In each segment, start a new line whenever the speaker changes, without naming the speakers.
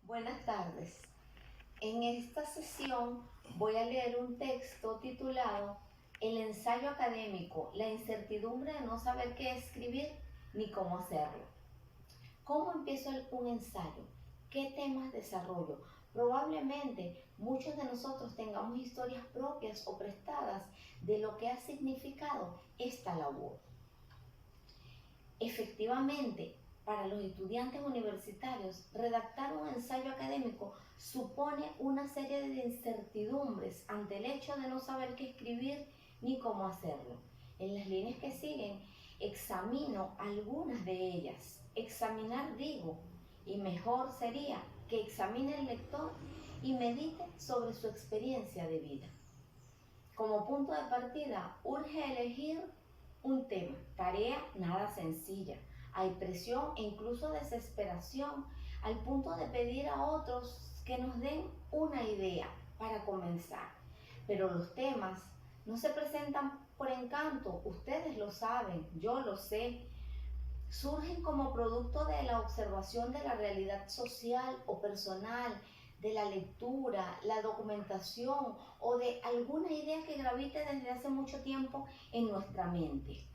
Buenas tardes. En esta sesión voy a leer un texto titulado El ensayo académico, la incertidumbre de no saber qué escribir ni cómo hacerlo. ¿Cómo empiezo un ensayo? ¿Qué temas desarrollo? Probablemente muchos de nosotros tengamos historias propias o prestadas de lo que ha significado esta labor. Efectivamente, para los estudiantes universitarios, redactar un ensayo académico supone una serie de incertidumbres ante el hecho de no saber qué escribir ni cómo hacerlo. En las líneas que siguen, examino algunas de ellas. Examinar digo, y mejor sería que examine el lector y medite sobre su experiencia de vida. Como punto de partida, urge elegir un tema, tarea nada sencilla. Hay presión e incluso desesperación al punto de pedir a otros que nos den una idea para comenzar. Pero los temas no se presentan por encanto, ustedes lo saben, yo lo sé. Surgen como producto de la observación de la realidad social o personal, de la lectura, la documentación o de alguna idea que gravite desde hace mucho tiempo en nuestra mente.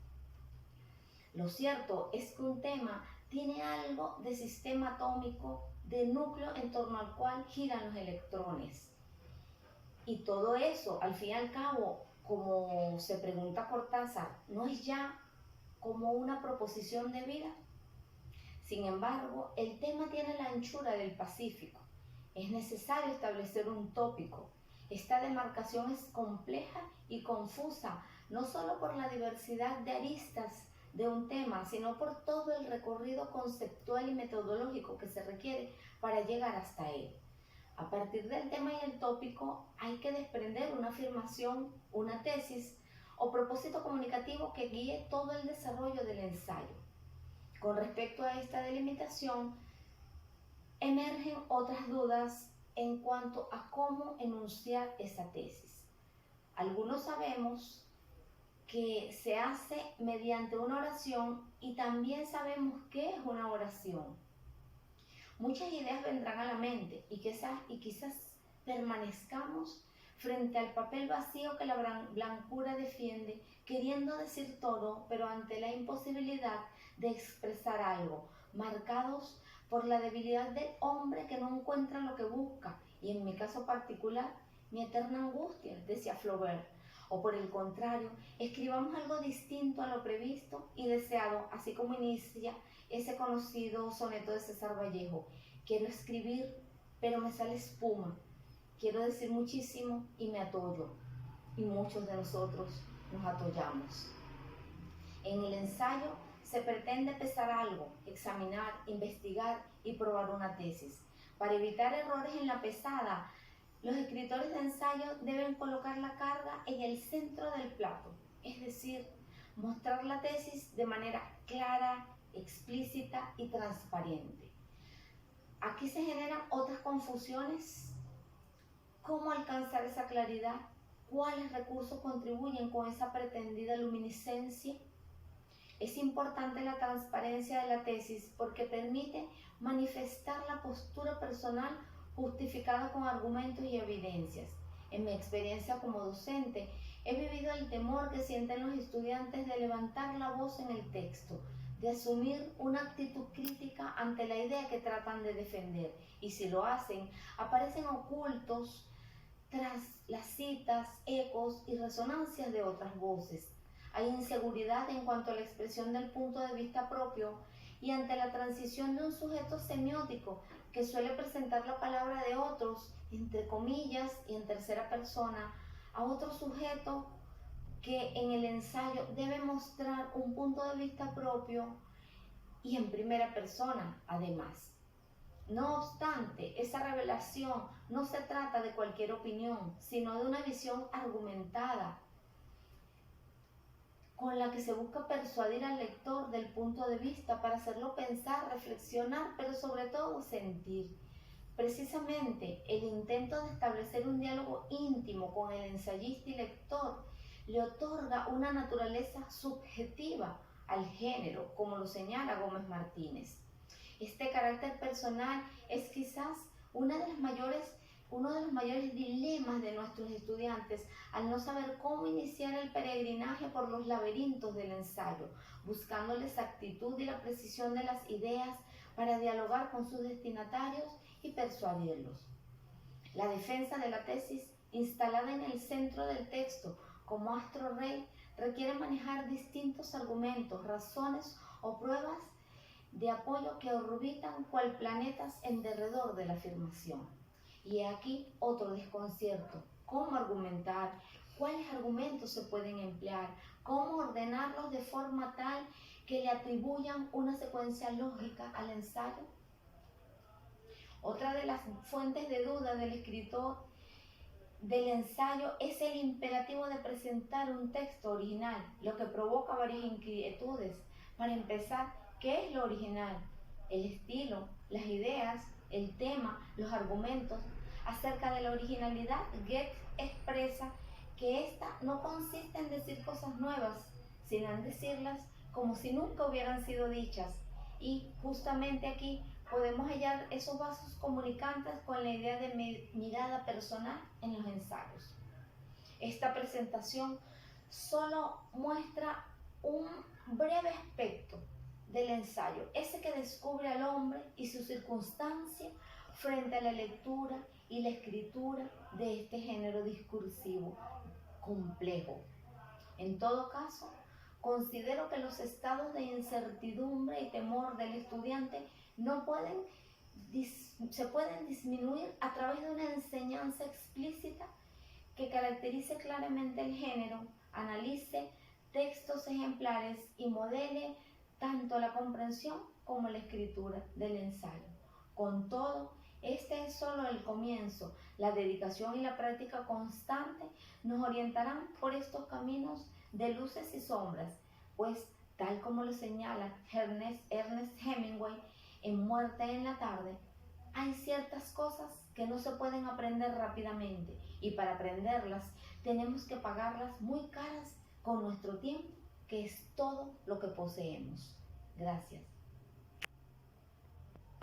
Lo cierto es que un tema tiene algo de sistema atómico, de núcleo en torno al cual giran los electrones. Y todo eso, al fin y al cabo, como se pregunta Cortázar, ¿no es ya como una proposición de vida? Sin embargo, el tema tiene la anchura del Pacífico. Es necesario establecer un tópico. Esta demarcación es compleja y confusa, no solo por la diversidad de aristas de un tema, sino por todo el recorrido conceptual y metodológico que se requiere para llegar hasta él. A partir del tema y el tópico hay que desprender una afirmación, una tesis o propósito comunicativo que guíe todo el desarrollo del ensayo. Con respecto a esta delimitación, emergen otras dudas en cuanto a cómo enunciar esa tesis. Algunos sabemos que se hace mediante una oración y también sabemos qué es una oración. Muchas ideas vendrán a la mente y quizás permanezcamos frente al papel vacío que la blancura defiende, queriendo decir todo, pero ante la imposibilidad de expresar algo, marcados por la debilidad del hombre que no encuentra lo que busca, y en mi caso particular, mi eterna angustia, decía Flaubert. O por el contrario, escribamos algo distinto a lo previsto y deseado, así como inicia ese conocido soneto de César Vallejo. Quiero escribir, pero me sale espuma. Quiero decir muchísimo y me atollo. Y muchos de nosotros nos atollamos. En el ensayo se pretende pesar algo, examinar, investigar y probar una tesis. Para evitar errores en la pesada, los escritores de ensayo deben colocar la carga en el centro del plato, es decir, mostrar la tesis de manera clara, explícita y transparente. Aquí se generan otras confusiones. ¿Cómo alcanzar esa claridad? ¿Cuáles recursos contribuyen con esa pretendida luminiscencia? Es importante la transparencia de la tesis porque permite manifestar la postura personal justificada con argumentos y evidencias. En mi experiencia como docente, he vivido el temor que sienten los estudiantes de levantar la voz en el texto, de asumir una actitud crítica ante la idea que tratan de defender. Y si lo hacen, aparecen ocultos tras las citas, ecos y resonancias de otras voces. Hay inseguridad en cuanto a la expresión del punto de vista propio y ante la transición de un sujeto semiótico que suele presentar la palabra de otros, entre comillas y en tercera persona, a otro sujeto que en el ensayo debe mostrar un punto de vista propio y en primera persona, además. No obstante, esa revelación no se trata de cualquier opinión, sino de una visión argumentada, con la que se busca persuadir al lector del punto de vista para hacerlo pensar, reflexionar, pero sobre todo sentir. Precisamente el intento de establecer un diálogo íntimo con el ensayista y lector le otorga una naturaleza subjetiva al género, como lo señala Gómez Martínez. Este carácter personal es quizás Uno de los mayores dilemas de nuestros estudiantes al no saber cómo iniciar el peregrinaje por los laberintos del ensayo, buscando la exactitud y la precisión de las ideas para dialogar con sus destinatarios y persuadirlos. La defensa de la tesis, instalada en el centro del texto como astro rey, requiere manejar distintos argumentos, razones o pruebas de apoyo que orbitan cual planetas en derredor de la afirmación. Y he aquí otro desconcierto: cómo argumentar, cuáles argumentos se pueden emplear, cómo ordenarlos de forma tal que le atribuyan una secuencia lógica al ensayo. Otra de las fuentes de duda del escritor del ensayo es el imperativo de presentar un texto original, lo que provoca varias inquietudes. Para empezar, ¿qué es lo original? El estilo, las ideas, el tema, los argumentos. Acerca de la originalidad, Goethe expresa que esta no consiste en decir cosas nuevas, sino en decirlas como si nunca hubieran sido dichas. Y justamente aquí podemos hallar esos vasos comunicantes con la idea de mirada personal en los ensayos. Esta presentación solo muestra un breve aspecto del ensayo, ese que descubre al hombre y su circunstancia frente a la lectura y la escritura de este género discursivo complejo. En todo caso, considero que los estados de incertidumbre y temor del estudiante se pueden disminuir a través de una enseñanza explícita que caracterice claramente el género, analice textos ejemplares y modele tanto la comprensión como la escritura del ensayo. Con todo, este es solo el comienzo. La dedicación y la práctica constante nos orientarán por estos caminos de luces y sombras, pues tal como lo señala Ernest Hemingway en Muerte en la tarde, hay ciertas cosas que no se pueden aprender rápidamente, y para aprenderlas tenemos que pagarlas muy caras con nuestro tiempo, que es todo lo que poseemos. Gracias.